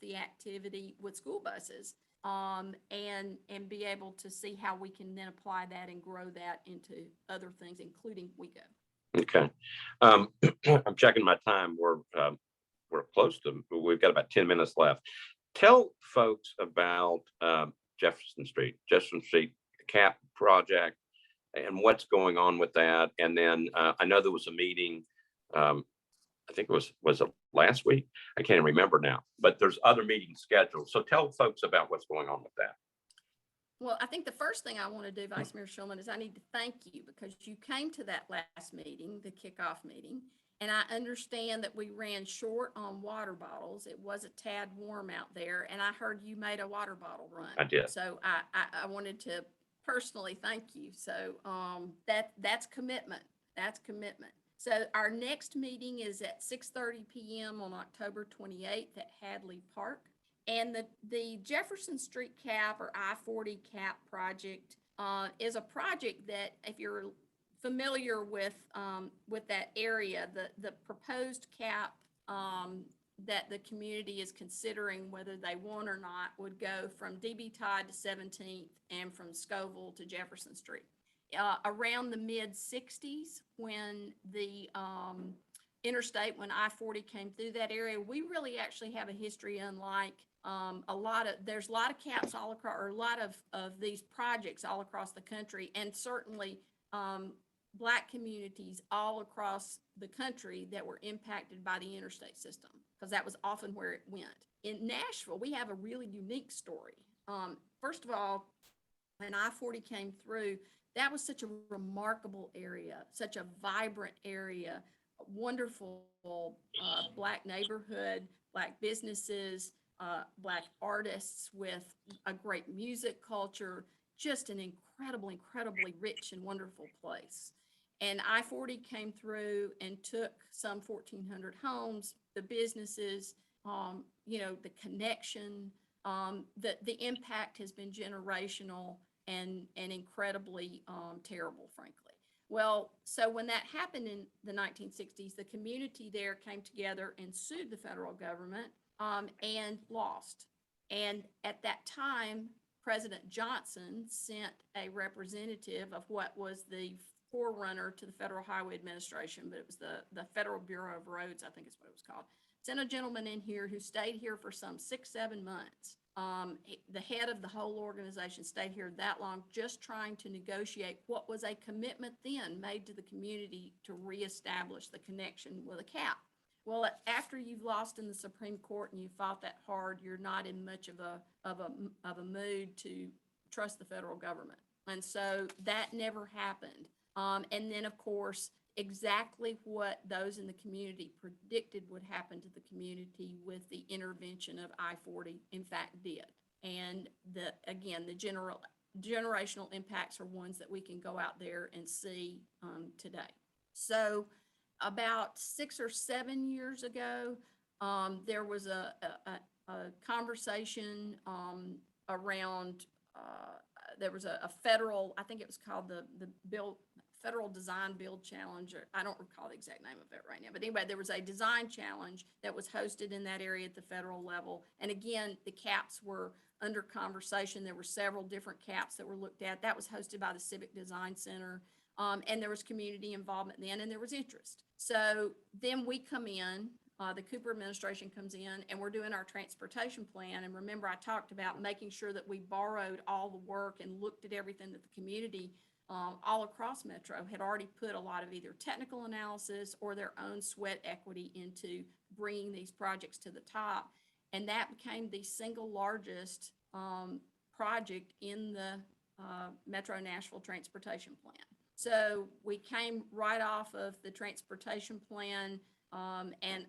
the activity with school buses, and be able to see how we can then apply that and grow that into other things, including WeGo. Okay. I'm checking my time. We're close to, we've got about 10 minutes left. Tell folks about Jefferson Street CAP project and what's going on with that. And then I know there was a meeting, I think was it last week? I can't remember now, but there's other meetings scheduled. So tell folks about what's going on with that. Well, I think the first thing I want to do, Vice Mayor Shulman, is I need to thank you because you came to that last meeting, the kickoff meeting, and I understand that we ran short on water bottles. It was a tad warm out there, and I heard you made a water bottle run. I did. So I wanted to personally thank you. So that's commitment. That's commitment. So our next meeting is at 6:30 p.m. on October 28th at Hadley Park. And the Jefferson Street CAP or I-40 CAP project is a project that, if you're familiar with that area, the proposed CAP that the community is considering whether they want or not would go from DB Todd to 17th and from Scoville to Jefferson Street. Around the mid-60s, when the interstate, when I-40 came through that area, we really actually have a history unlike there's a lot of CAPs all across, or a lot of these projects all across the country, and certainly Black communities all across the country that were impacted by the interstate system, because that was often where it went. In Nashville, we have a really unique story. First of all, when I-40 came through, that was such a remarkable area, such a vibrant area, wonderful Black neighborhood, Black businesses, Black artists with a great music culture, just an incredibly rich and wonderful place. And I-40 came through and took some 1,400 homes, the businesses, the connection, the impact has been generational and incredibly terrible, frankly. Well, so when that happened in the 1960s, the community there came together and sued the federal government and lost. And at that time, President Johnson sent a representative of what was the forerunner to the Federal Highway Administration, but it was the Federal Bureau of Roads, I think is what it was called. Sent a gentleman in here who stayed here for some 6-7 months The head of the whole organization stayed here that long, just trying to negotiate what was a commitment then made to the community to reestablish the connection with a cap. Well, after you've lost in the Supreme Court and you fought that hard, you're not in much of a mood to trust the federal government. And so that never happened. And then, of course, exactly what those in the community predicted would happen to the community with the intervention of I-40, in fact, did. And the generational impacts are ones that we can go out there and see today. So about 6 or 7 years ago, there was a conversation around, there was a federal, I think it was called the Federal Design Build Challenge, or I don't recall the exact name of it right now. But anyway, there was a design challenge that was hosted in that area at the federal level. And again, the caps were under conversation. There were several different caps that were looked at. That was hosted by the Civic Design Center. And there was community involvement then, and there was interest. So then we come in, the Cooper administration comes in, and we're doing our transportation plan. And remember, I talked about making sure that we borrowed all the work and looked at everything that the community all across Metro had already put a lot of either technical analysis or their own sweat equity into bringing these projects to the top. And that became the single largest project in the Metro Nashville Transportation Plan. So we came right off of the transportation plan and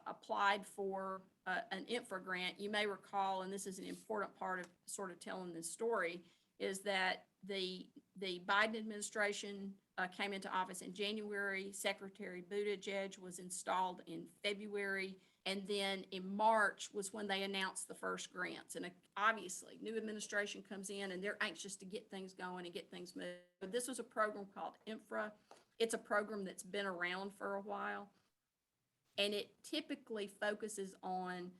applied for an infra grant. You may recall, and this is an important part of sort of telling this story, is that the Biden administration came into office in January. Secretary Buttigieg was installed in February. And then in March was when they announced the first grants. And obviously, new administration comes in and they're anxious to get things going and get things moving. But this was a program called Infra. It's a program that's been around for a while. And it typically focuses on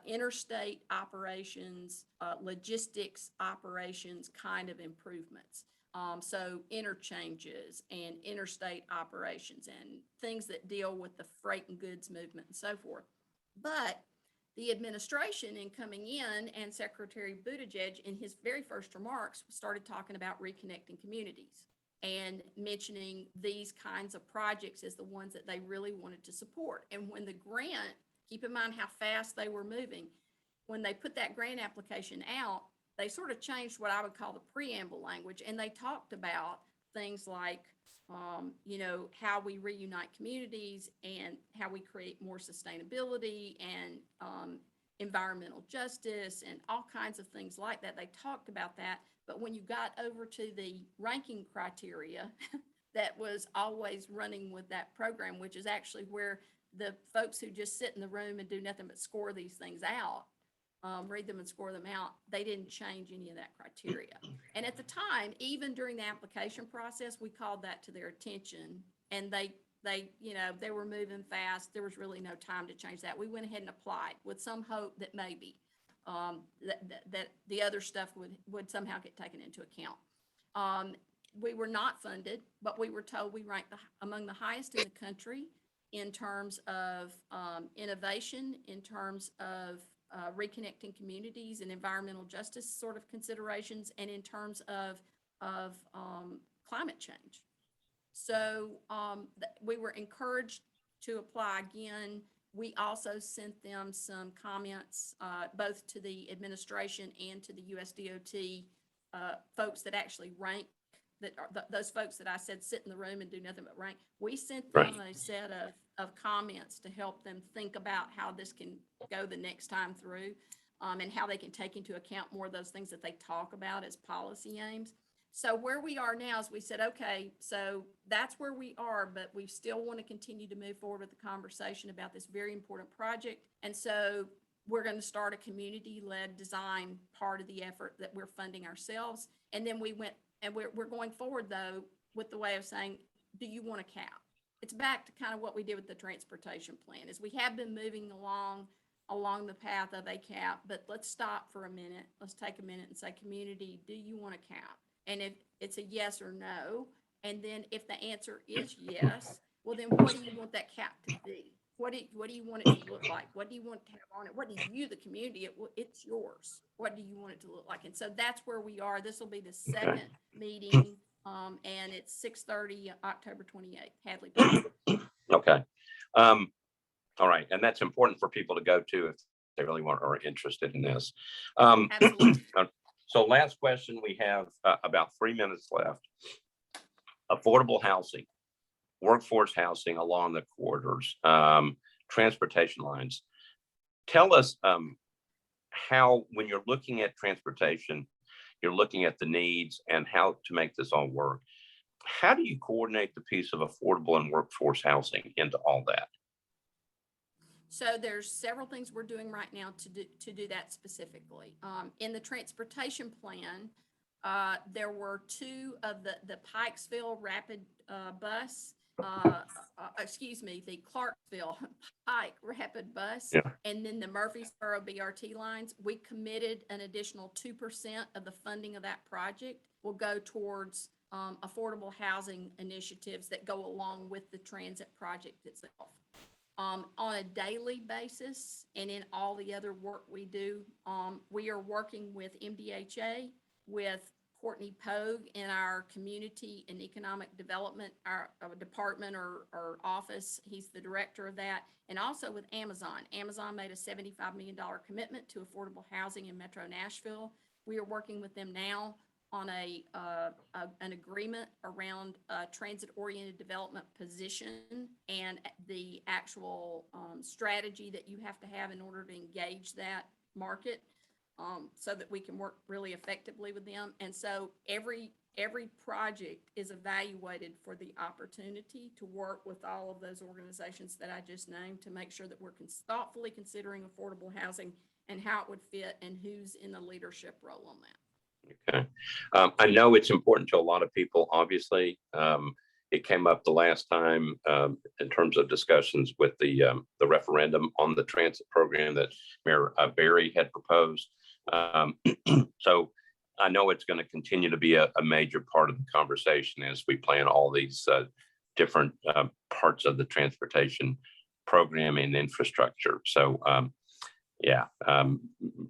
interstate operations, logistics operations kind of improvements. So interchanges and interstate operations and things that deal with the freight and goods movement and so forth. But the administration in coming in and Secretary Buttigieg in his very first remarks started talking about reconnecting communities and mentioning these kinds of projects as the ones that they really wanted to support. And when the grant, keep in mind how fast they were moving, when they put that grant application out, they sort of changed what I would call the preamble language. And they talked about things like, how we reunite communities and how we create more sustainability and environmental justice and all kinds of things like that. They talked about that. But when you got over to the ranking criteria that was always running with that program, which is actually where the folks who just sit in the room and do nothing but score these things out, read them and score them out, they didn't change any of that criteria. And at the time, even during the application process, we called that to their attention, and they were moving fast. There was really no time to change that. We went ahead and applied with some hope that maybe that the other stuff would somehow get taken into account. We were not funded, but we were told we ranked among the highest in the country in terms of innovation, in terms of reconnecting communities and environmental justice sort of considerations, and in terms of climate change. So we were encouraged to apply again. We also sent them some comments, both to the administration and to the USDOT folks that actually rank, that are those folks that I said sit in the room and do nothing but rank. We sent them a set of comments to help them think about how this can go the next time through, and how they can take into account more of those things that they talk about as policy aims. So where we are now is we said, okay, so that's where we are, but we still want to continue to move forward with the conversation about this very important project. And so we're going to start a community-led design part of the effort that we're funding ourselves. And then we went, and we're going forward, though, with the way of saying, do you want a cap? It's back to kind of what we did with the transportation plan, is we have been moving along the path of a cap, but let's stop for a minute. Let's take a minute and say, community, do you want a cap? And if it's a yes or no, and then if the answer is yes, well, then what do you want that cap to be? What do you want it to look like? What do you want to have on it? What do you, the community, it's yours. What do you want it to look like? And so that's where we are. This will be the second meeting, and it's 6:30, October 28th, Hadley Park. Okay. All right. And that's important for people to go to if they really want or are interested in this. Absolutely. So last question, we have about 3 minutes left. Affordable housing, workforce housing along the corridors, transportation lines. Tell us how, when you're looking at transportation, you're looking at the needs and how to make this all work. How do you coordinate the piece of affordable and workforce housing into all that? So there's several things we're doing right now to do that specifically. In the transportation plan, there were two of the Pikesville Rapid Bus, the Clarksville Pike Rapid Bus, and then the Murfreesboro BRT lines. We committed an additional 2% of the funding of that project will go towards affordable housing initiatives that go along with the transit project itself. On a daily basis and in all the other work we do, we are working with MDHA, with Courtney Pogue in our community and economic development, our department or office. He's the director of that. And also with Amazon. Amazon made a $75 million commitment to affordable housing in Metro Nashville. We are working with them now on an agreement around a transit-oriented development position and the actual strategy that you have to have in order to engage that market, so that we can work really effectively with them. And so every project is evaluated for the opportunity to work with all of those organizations that I just named to make sure that we're thoughtfully considering affordable housing and how it would fit and who's in the leadership role on that. Okay. I know it's important to a lot of people, obviously. It came up the last time in terms of discussions with the referendum on the transit program that Mayor Berry had proposed. So I know it's going to continue to be a major part of the conversation as we plan all these different parts of the transportation program and infrastructure. So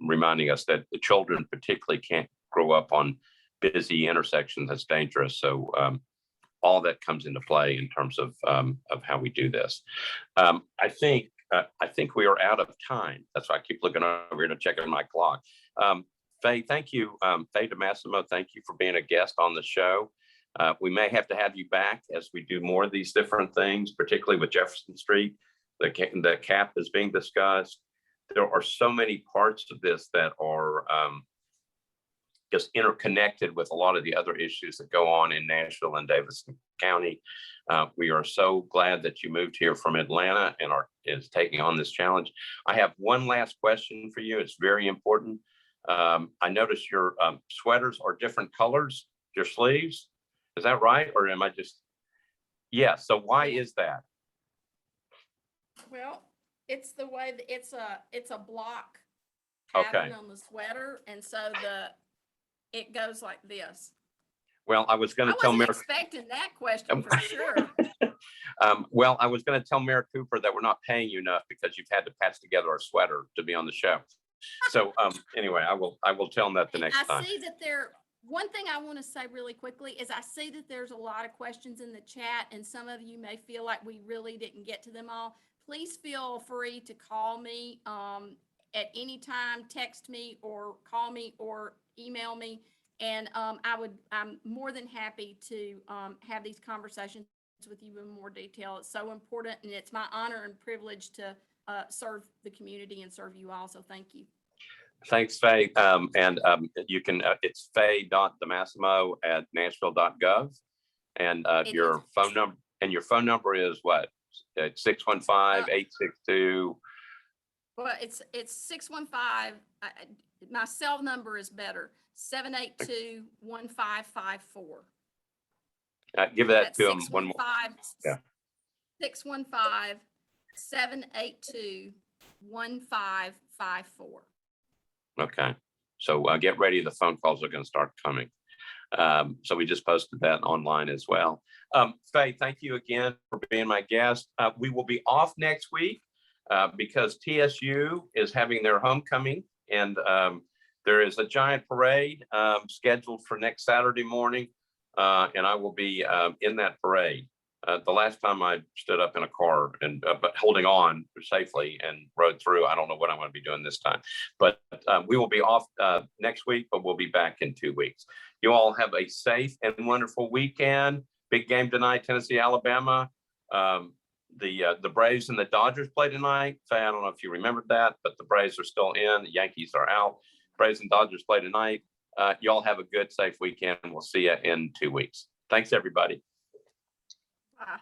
reminding us that the children particularly can't grow up on busy intersections. That's dangerous. So all that comes into play in terms of how we do this. I think we are out of time. That's why I keep looking over here to check on my clock. Faye, thank you. Faye DeMassimo, thank you for being a guest on the show. We may have to have you back as we do more of these different things, particularly with Jefferson Street. The cap is being discussed. There are so many parts of this that are just interconnected with a lot of the other issues that go on in Nashville and Davidson County. We are so glad that you moved here from Atlanta and is taking on this challenge. I have one last question for you. It's very important. I noticed your sweaters are different colors, your sleeves. Is that right? Or am I just, yeah. So why is that? Well, it's the way that it's a block pattern on the sweater. And so it goes like this. Well, I was going to tell Mayor. I wasn't expecting that question for sure. Well, I was going to tell Mayor Cooper that we're not paying you enough because you've had to patch together a sweater to be on the show. So anyway, I will tell him that the next time. I see that one thing I want to say really quickly is I see that there's a lot of questions in the chat and some of you may feel like we really didn't get to them all. Please feel free to call me at any time, text me or call me or email me. And I'm more than happy to have these conversations with you in more detail. It's so important and it's my honor and privilege to serve the community and serve you all. So thank you. Thanks, Faye. And you can, it's faye.demassimo@nashville.gov. And your phone number is what? 615-862. Well, it's 615. My cell number is better. 782-1554. Give that to him one more. 615-782-1554. Okay. So get ready. The phone calls are going to start coming. So we just posted that online as well. Faye, thank you again for being my guest. We will be off next week because TSU is having their homecoming, and there is a giant parade scheduled for next Saturday morning, and I will be in that parade. The last time I stood up in a car and but holding on safely and rode through, I don't know what I'm going to be doing this time. But we will be off next week, but we'll be back in 2 weeks. You all have a safe and wonderful weekend. Big game tonight, Tennessee, Alabama. The Braves and the Dodgers play tonight. Faye, I don't know if you remembered that, but the Braves are still in. The Yankees are out. Braves and Dodgers play tonight. You all have a good, safe weekend. We'll see you in 2 weeks. Thanks, everybody. Bye.